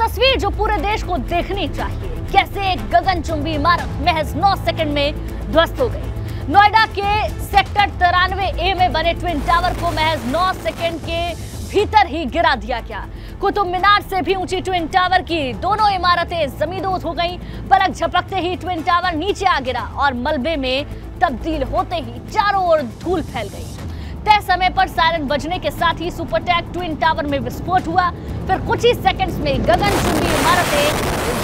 तस्वीर जो पूरे देश को देखनी चाहिए, कैसे एक गगनचुंबी इमारत महज 9 सेकंड में ध्वस्त हो गई। नोएडा के सेक्टर 93A में बने ट्विन टावर को महज 9 सेकंड के भीतर ही गिरा दिया गया। कुतुब मीनार से भी ऊंची ट्विन टावर की दोनों इमारतें जमींदोज हो गईं। पलक झपकते ही ट्विन टावर नीचे आ गिरा और मलबे में तब्दील होते ही चारों ओर धूल फैल गई। तय समय पर सायरन बजने के साथ ही सुपरटेक ट्विन टावर में विस्फोट हुआ। फिर कुछ ही सेकंड्स में गगनचुंबी इमारतें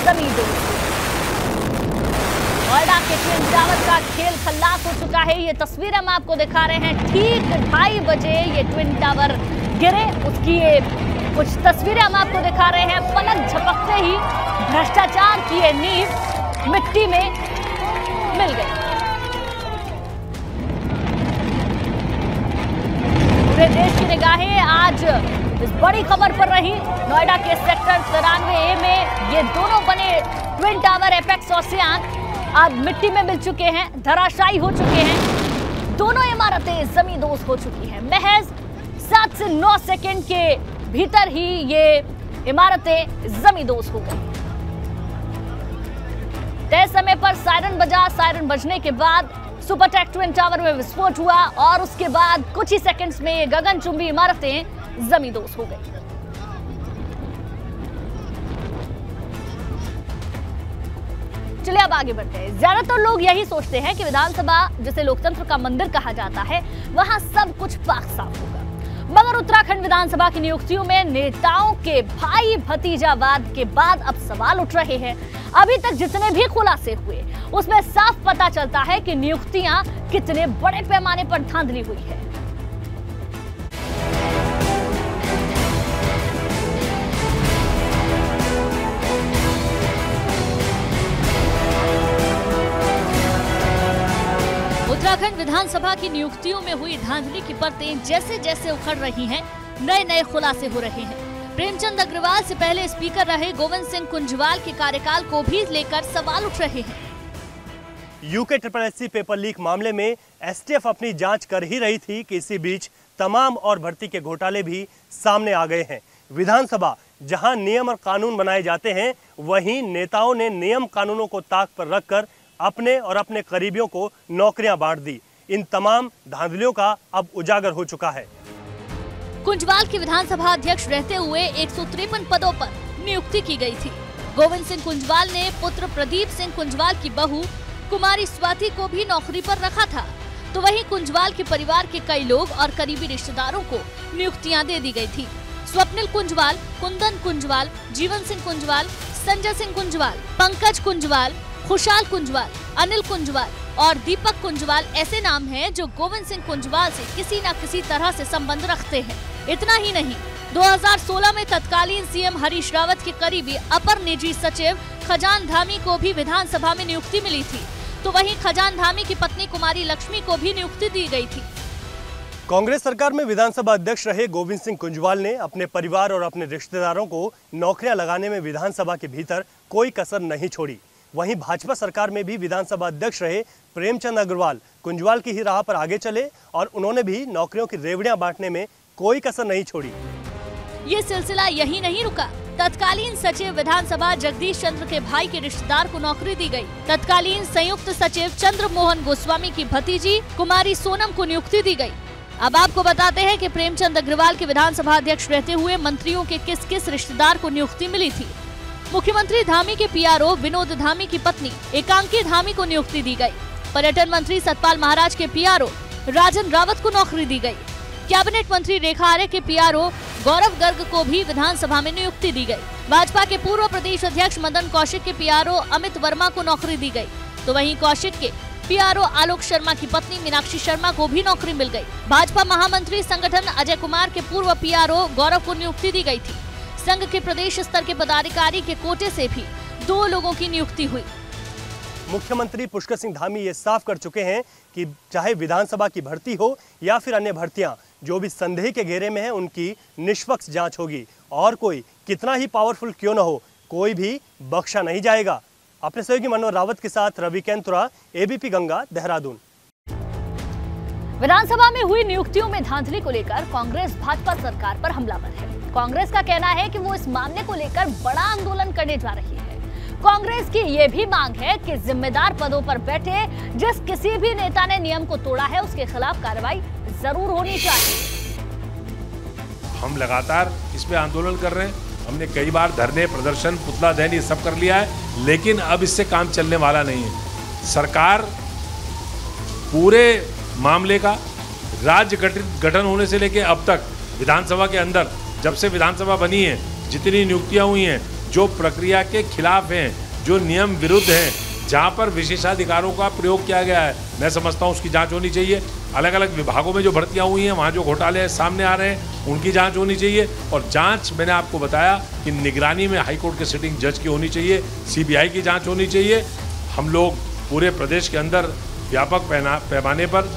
जमींदोज हुई। नोएडा के ट्विन टावर का खेल खल्लास हो चुका है। ये तस्वीर हम आपको दिखा रहे हैं। ठीक 2:30 बजे ये ट्विन टावर गिरे, उसकी ये कुछ तस्वीरें हम आपको दिखा रहे हैं। पलक झपकते ही भ्रष्टाचार की ये नींव मिट्टी में मिल गई। पूरे देश की निगाहें आज इस बड़ी खबर पर रही। नोएडा के सेक्टर 93A में ये दोनों बने ट्विन टावर एपेक्स और सियान आज मिट्टी में मिल चुके हैं, धराशायी हो चुके हैं। दोनों इमारतें जमींदोज हो चुकी हैं। महज 7 से 9 सेकंड के भीतर ही ये इमारतें जमींदोज हो गई। तय समय पर सायरन बजा। सायरन बजने के बाद सुपरटेक ट्विन टावर में विस्फोट हुआ और उसके बाद कुछ ही सेकंड्स में ये गगनचुंबी इमारतें जमींदोज हो गई। चलिए अब आगे बढ़ते हैं। ज्यादातर लोग यही सोचते हैं कि विधानसभा, जिसे लोकतंत्र का मंदिर कहा जाता है, वहां सब कुछ पाक साफ होगा। मगर उत्तराखंड विधानसभा की नियुक्तियों में नेताओं के भाई भतीजावाद के बाद अब सवाल उठ रहे हैं। अभी तक जितने भी खुलासे हुए उसमें साफ पता चलता है कि नियुक्तियां कितने बड़े पैमाने पर धांधली हुई है। उत्तराखंड विधानसभा की नियुक्तियों में हुई धांधली की परतें जैसे जैसे उखड़ रही हैं, नए नए खुलासे हो रहे हैं। प्रेमचंद अग्रवाल से पहले स्पीकर रहे गोविंद सिंह कुंजवाल के कार्यकाल को भी लेकर सवाल उठ रहे हैं। यूके SSSC पेपर लीक मामले में एसटीएफ अपनी जांच कर ही रही थी कि इसी बीच तमाम और भर्ती के घोटाले भी सामने आ गए हैं। विधानसभा जहां नियम और कानून बनाए जाते हैं, वहीं नेताओं ने नियम कानूनों को ताक पर रखकर अपने और अपने करीबियों को नौकरियां बांट दी। इन तमाम धांधलियों का अब उजागर हो चुका है। कुंजवाल के विधानसभा अध्यक्ष रहते हुए 153 पदों पर नियुक्ति की गई थी। गोविंद सिंह कुंजवाल ने पुत्र प्रदीप सिंह कुंजवाल की बहू कुमारी स्वाति को भी नौकरी पर रखा था। तो वहीं कुंजवाल के परिवार के कई लोग और करीबी रिश्तेदारों को नियुक्तियां दे दी गई थी। स्वप्निल कुंजवाल, कुंदन कुंजवाल, जीवन सिंह कुंजवाल, संजय सिंह कुंजवाल, पंकज कुंजवाल, खुशहाल कुंजवाल, अनिल कुंजवाल और दीपक कुंजवाल ऐसे नाम हैं जो गोविंद सिंह कुंजवाल से किसी न किसी तरह से संबंध रखते हैं। इतना ही नहीं, 2016 में तत्कालीन सीएम हरीश रावत के करीबी अपर निजी सचिव खजान धामी को भी विधानसभा में नियुक्ति मिली थी। तो वहीं खजान धामी की पत्नी कुमारी लक्ष्मी को भी नियुक्ति दी गई थी। कांग्रेस सरकार में विधानसभा अध्यक्ष रहे गोविंद सिंह कुंजवाल ने अपने परिवार और अपने रिश्तेदारों को नौकरियां लगाने में विधानसभा के भीतर कोई कसर नहीं छोड़ी। वहीं भाजपा सरकार में भी विधानसभा अध्यक्ष रहे प्रेमचंद अग्रवाल कुंजवाल की ही राह पर आगे चले और उन्होंने भी नौकरियों की रेवड़ियां बांटने में कोई कसर नहीं छोड़ी। ये सिलसिला यही नहीं रुका। तत्कालीन सचिव विधानसभा जगदीश चंद्र के भाई के रिश्तेदार को नौकरी दी गई। तत्कालीन संयुक्त सचिव चंद्र मोहन गोस्वामी की भतीजी कुमारी सोनम को नियुक्ति दी गई। अब आपको बताते हैं कि प्रेमचंद अग्रवाल के विधानसभा अध्यक्ष रहते हुए मंत्रियों के किस किस रिश्तेदार को नियुक्ति मिली थी। मुख्यमंत्री धामी के पीआरओ विनोद धामी की पत्नी एकांकी धामी को नियुक्ति दी गई। पर्यटन मंत्री सतपाल महाराज के पीआरओ राजन रावत को नौकरी दी गई। कैबिनेट मंत्री रेखा आर्य के पीआरओ गौरव गर्ग को भी विधानसभा में नियुक्ति दी गई। भाजपा के पूर्व प्रदेश अध्यक्ष मदन कौशिक के पीआरओ अमित वर्मा को नौकरी दी गई। तो वहीं कौशिक के पीआरओ आलोक शर्मा की पत्नी मीनाक्षी शर्मा को भी नौकरी मिल गई। भाजपा महामंत्री संगठन अजय कुमार के पूर्व पीआरओ गौरव को नियुक्ति दी गई थी। संघ के प्रदेश स्तर के पदाधिकारी के कोटे से भी 2 लोगों की नियुक्ति हुई। मुख्यमंत्री पुष्कर सिंह धामी ये साफ कर चुके हैं कि चाहे विधानसभा की भर्ती हो या फिर अन्य भर्तियां, जो भी संदेह के घेरे में है उनकी निष्पक्ष जांच होगी और कोई कितना ही पावरफुल क्यों न हो, कोई भी बख्शा नहीं जाएगा। अपने सहयोगी मनोहर रावत के साथ रवि कैंतुरा, एबीपी गंगा, देहरादून। विधानसभा में हुई नियुक्तियों में धांधली को लेकर कांग्रेस भाजपा सरकार पर हमलावर है। कांग्रेस का कहना है कि वो इस मामले को लेकर बड़ा आंदोलन करने जा रही है। कांग्रेस की ये भी मांग है कि जिम्मेदार पदों पर बैठे जिस किसी भी नेता ने नियम को तोड़ा है उसके खिलाफ कार्रवाई जरूर होनी चाहिए। हम लगातार इस पे आंदोलन कर रहे हैं। हमने कई बार धरने, प्रदर्शन, पुतला दहन ये सब कर लिया है, लेकिन अब इससे काम चलने वाला नहीं है। सरकार पूरे मामले का राज्य गठन होने से लेकर अब तक विधानसभा के अंदर, जब से विधानसभा बनी है, जितनी नियुक्तियां हुई हैं, जो प्रक्रिया के खिलाफ हैं, जो नियम विरुद्ध हैं, जहां पर विशेषाधिकारों का प्रयोग किया गया है, मैं समझता हूं उसकी जांच होनी चाहिए। अलग अलग विभागों में जो भर्तियां हुई हैं, वहां जो घोटाले सामने आ रहे हैं, उनकी जांच होनी चाहिए। और जांच मैंने आपको बताया कि निगरानी में हाईकोर्ट के सिटिंग जज की होनी चाहिए, सीबीआई की जांच होनी चाहिए। हम लोग पूरे प्रदेश के अंदर व्यापक पैमाने पर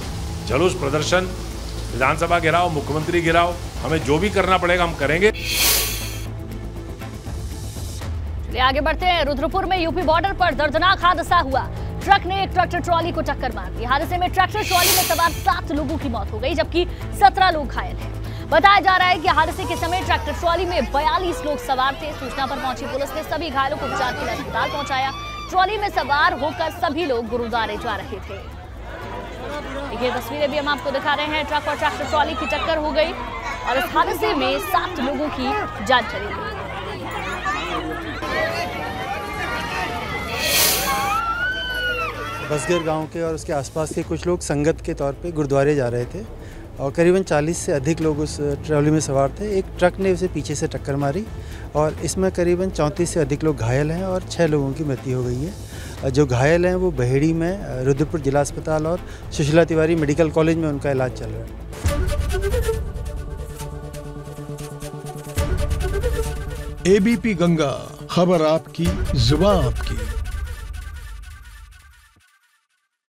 जुलूस प्रदर्शन, विधानसभा घेराव, मुख्यमंत्री घेराव, हमें जो भी करना पड़ेगा हम करेंगे। आगे बढ़ते हैं। रुद्रपुर में यूपी बॉर्डर पर दर्दनाक हादसा हुआ। ट्रक ने एक ट्रैक्टर ट्रॉली को टक्कर मार दी। हादसे में ट्रैक्टर ट्रॉली में सवार 7 लोगों की मौत हो गई, जबकि 17 लोग घायल हैं। बताया जा रहा है कि हादसे के समय ट्रैक्टर ट्रॉली में 42 लोग सवार थे। सूचना पर पहुंची पुलिस ने सभी घायलों को उपचार के लिए अस्पताल पहुंचाया। ट्रॉली में सवार होकर सभी लोग गुरुद्वारे जा रहे थे। ये तस्वीरें भी हम आपको दिखा रहे हैं। ट्रक और ट्रैक्टर ट्रॉली की टक्कर हो गई और इस हादसे में 7 लोगों की जान चली गई। बसगेर गांव के और उसके आसपास के कुछ लोग संगत के तौर पे गुरुद्वारे जा रहे थे और करीबन 40 से अधिक लोग उस ट्रॉली में सवार थे। एक ट्रक ने उसे पीछे से टक्कर मारी और इसमें करीबन 34 से अधिक लोग घायल हैं और 6 लोगों की मृत्यु हो गई है। जो घायल हैं वो बहेड़ी में रुद्रपुर जिला अस्पताल और सुशीला तिवारी मेडिकल कॉलेज में उनका इलाज चल रहा है। एबीपी गंगा, खबर आपकी, जुबान आपकी।